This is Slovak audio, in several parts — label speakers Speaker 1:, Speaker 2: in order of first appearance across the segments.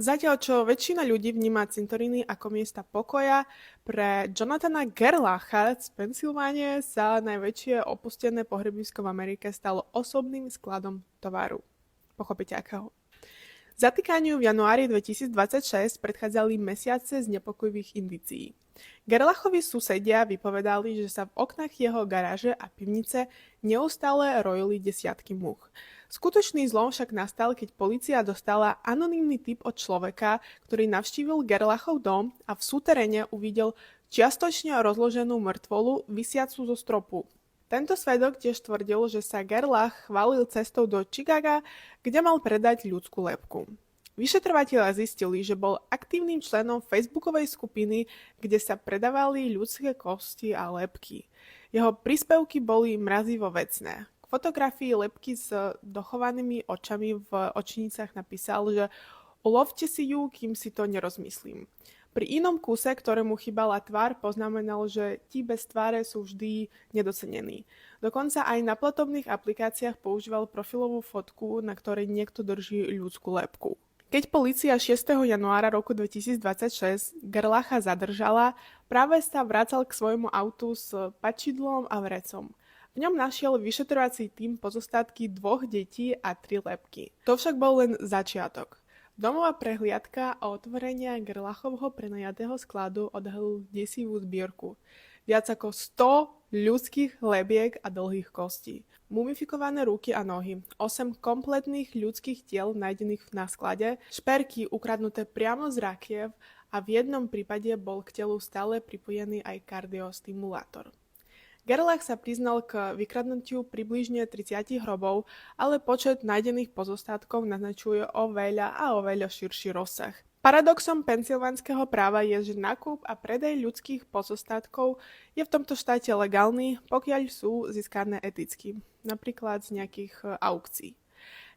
Speaker 1: Zatiaľ čo väčšina ľudí vníma cintoríny ako miesta pokoja, pre Jonathana Gerlacha z Pensylvánie sa najväčšie opustené pohrebisko v Amerike stalo osobným skladom tovaru. Pochopíte akého. Zatýkaniu v januári 2026 predchádzali mesiace z nepokojivých indícií. Gerlachovi susedia vypovedali, že sa v oknách jeho garáže a pivnice neustále rojili desiatky múch. Skutočný zlom však nastal, keď polícia dostala anonymný tip od človeka, ktorý navštívil Gerlachov dom a v súteréne uvidel čiastočne rozloženú mŕtvolu visiacu zo stropu. Tento svedok tiež tvrdil, že sa Gerlach chválil cestou do Chicaga, kde mal predať ľudskú lebku. Vyšetrovatelia zistili, že bol aktívnym členom facebookovej skupiny, kde sa predávali ľudské kosti a lebky. Jeho príspevky boli mrazivo vecné. K fotografii lebky s dochovanými očami v očinicách napísal, že ulovte si ju, kým si to nerozmyslím. Pri inom kuse, ktorému chýbala tvár, poznamenal, že tí bez tváre sú vždy nedocenení. Dokonca aj na platobných aplikáciách používal profilovú fotku, na ktorej niekto drží ľudskú lebku. Keď polícia 6. januára roku 2026 Gerlacha zadržala, práve sa vracal k svojmu autu s pačidlom a vrecom. V ňom našiel vyšetrovací tím pozostatky 2 detí a 3 lebky. To však bol len začiatok. Domová prehliadka a otvorenia Gerlachovho prenajatého skladu odhalil desivú zbierku. Viac ako 100 ľudských lebiek a dlhých kostí. Mumifikované ruky a nohy, 8 kompletných ľudských tiel nájdených na sklade, šperky ukradnuté priamo z rakiev a v jednom prípade bol k telu stále pripojený aj kardiostimulátor. Gerlach sa priznal k vykradnutiu približne 30 hrobov, ale počet nájdených pozostatkov naznačuje oveľa širší rozsah. Paradoxom pensylvánskeho práva je, že nákup a predaj ľudských pozostatkov je v tomto štáte legálny, pokiaľ sú získané eticky, napríklad z nejakých aukcií.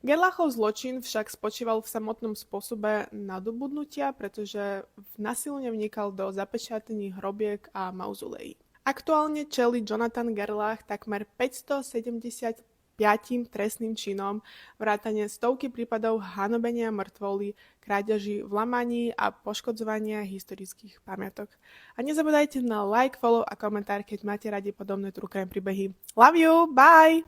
Speaker 1: Gerlachov zločin však spočíval v samotnom spôsobe nadobudnutia, pretože násilne vnikal do zapečatených hrobiek a mauzoleí. Aktuálne čelí Jonathan Gerlach takmer 575 trestným činom, vrátane stovky prípadov hanobenia mŕtvoly, krádeží, vlamaní a poškodzovania historických pamiatok. A nezabudajte na like, follow a komentár, keď máte radi podobné true crime príbehy. Love you, bye!